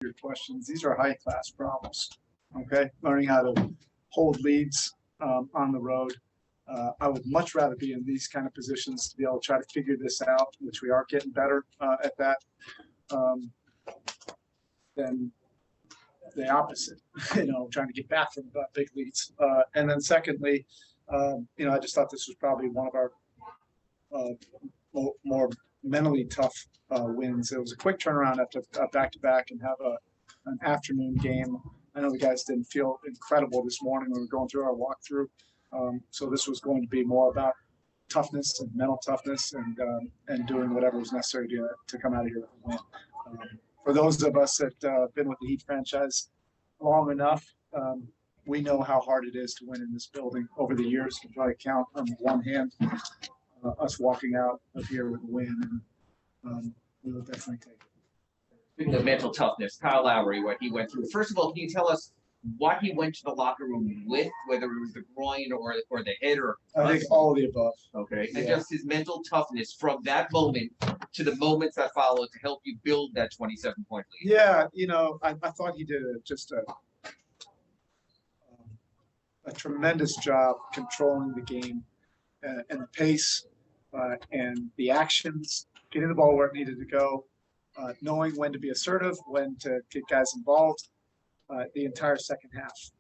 your questions. These are high-class problems, okay? Learning how to hold leads on the road. I would much rather be in these kind of positions to be able to try to figure this out, which we are getting better at that, than the opposite, trying to get back from big leads. And then secondly, I just thought this was probably one of our more mentally tough wins. It was a quick turnaround after a back-to-back and have an afternoon game. I know the guys didn't feel incredible this morning when we were going through our walkthrough. So this was going to be more about toughness and mental toughness and doing whatever was necessary to come out of here with a win. For those of us that have been with the Heat franchise long enough, we know how hard it is to win in this building over the years. You can probably count on one hand us walking out of here with a win, and we will definitely take it. The mental toughness, Kyle Lowry, what he went through. First of all, can you tell us what he went to the locker room with, whether it was the groin or the head or? I think all of the above. Okay, and just his mental toughness from that moment to the moments that followed to help you build that 27-point lead. Yeah, I thought he did a tremendous job controlling the game and the pace and the actions, getting the ball where it needed to go, knowing when to be assertive, when to get guys involved. The entire second half,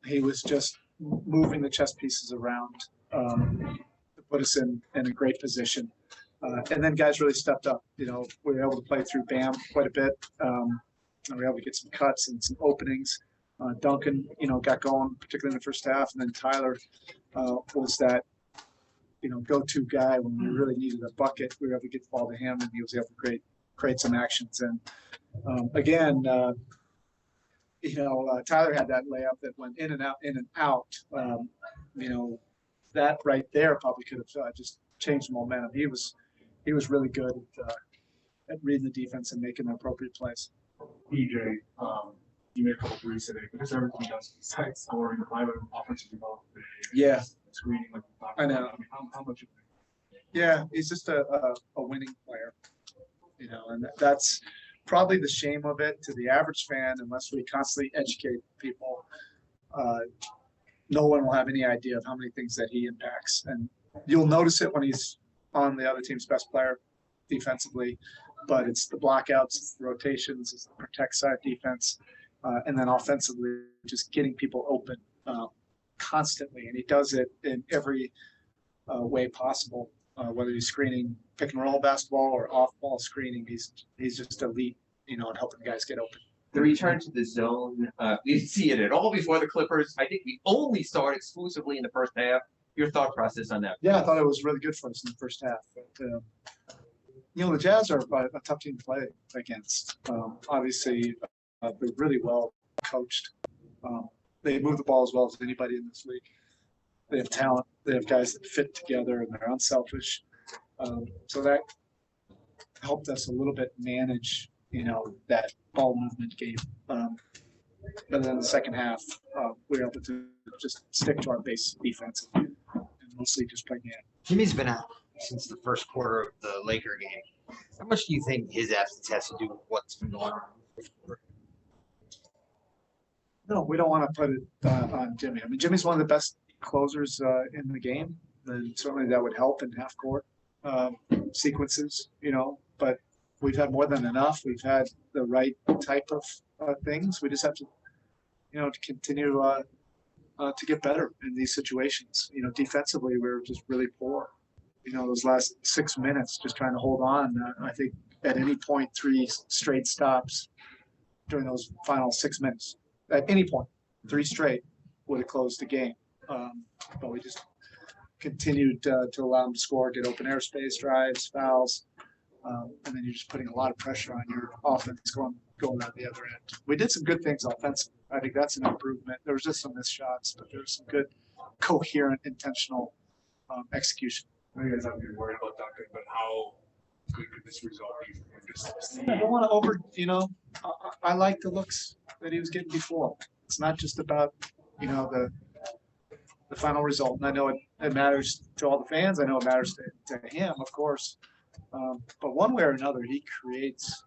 he was just moving the chess pieces around to put us in a great position. And then guys really stepped up. We were able to play through Bam quite a bit. And we were able to get some cuts and some openings. Duncan, got going, particularly in the first half. And then Tyler was that, go-to guy when we really needed a bucket. We were able to get the ball to him, and he was able to create some actions. And again, Tyler had that layup that went in and out. That right there probably could have just changed the momentum. He was really good at reading the defense and making the appropriate plays. PJ, you made a couple threes today, but just everything else besides scoring, the private offensive development, screening, like I know. How much? Yeah, he's just a winning player, and that's probably the shame of it to the average fan. Unless we constantly educate people, no one will have any idea of how many things that he impacts. And you'll notice it when he's on the other team's best player defensively, but it's the blockouts, it's the rotations, it's the protect side defense, and then offensively, just getting people open constantly. And he does it in every way possible, whether he's screening pick and roll basketball or off ball screening. He's just elite, in helping guys get open. The return to the zone, we didn't see it at all before the Clippers. I think we only saw it exclusively in the first half. Your thought process on that? Yeah, I thought it was really good for us in the first half. But, the Jazz are a tough team to play against. Obviously, they're really well coached. They move the ball as well as anybody in this league. They have talent. They have guys that fit together, and they're unselfish. So that helped us a little bit manage, that ball movement game. But then in the second half, we were able to just stick to our base defense and mostly just play man. Jimmy's been out since the first quarter of the Laker game. How much do you think his absence has to do with what's been going on? No, we don't want to put it on Jimmy. I mean, Jimmy's one of the best closers in the game, and certainly that would help in half court sequences, but we've had more than enough. We've had the right type of things. We just have to, to continue to get better in these situations. Defensively, we were just really poor. Those last 6 minutes, just trying to hold on. I think at any point, 3 straight stops during those final 6 minutes. At any point, 3 straight would have closed the game. But we just continued to allow them to score, get open airspace, drives, fouls. And then you're just putting a lot of pressure on your offense going out the other end. We did some good things offensively. I think that's an improvement. There was just some missed shots, but there was some good, coherent, intentional execution. I guys have to be worried about Duncan, but how good could this result be for him? I don't want to I like the looks that he was getting before. It's not just about, the final result. And I know it matters to all the fans. I know it matters to him, of course. But one way or another, he creates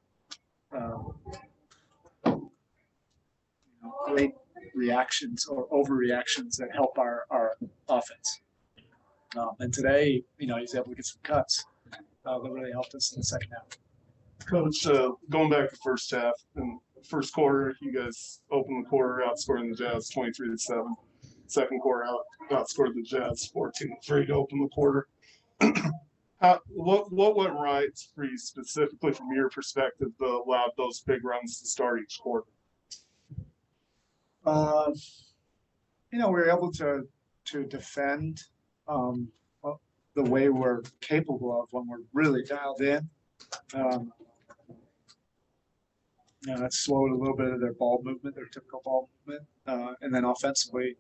late reactions or overreactions that help our offense. And today, he's able to get some cuts that really helped us in the second half. Coach, going back to first half and first quarter, you guys opened the quarter outscoring the Jazz 23-7. Second quarter outscored the Jazz 14-3 to open the quarter. What went right for you specifically from your perspective that allowed those big runs to start each quarter? We were able to defend the way we're capable of when we're really dialed in. That slowed a little bit of their ball movement, their typical ball movement, and then offensively,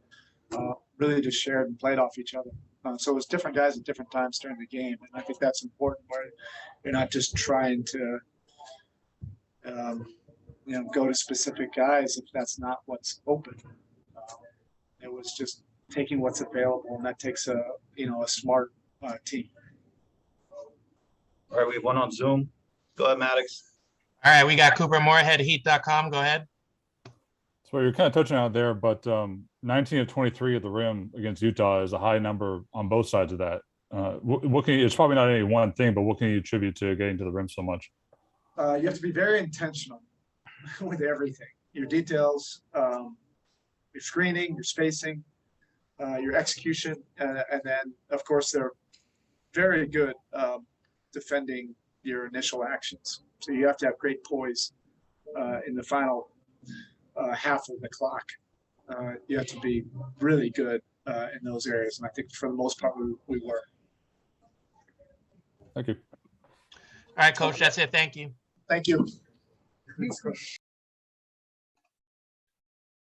really just shared and played off each other. So it was different guys at different times during the game, and I think that's important. Where you're not just trying to, go to specific guys if that's not what's open. It was just taking what's available, and that takes a smart team. All right, we have one on Zoom. Go ahead, Maddox. All right, we got Cooper Moorhead, Heat.com. Go ahead. So you're kind of touching on it there, but 19 of 23 at the rim against Utah is a high number on both sides of that. It's probably not any one thing, but what can you attribute to getting to the rim so much? You have to be very intentional with everything. Your details, your screening, your spacing, your execution, and then, of course, they're very good defending your initial actions. So you have to have great poise in the final half of the clock. You have to be really good in those areas, and I think for the most part we were. Thank you. All right, Coach, that's it. Thank you. Thank you.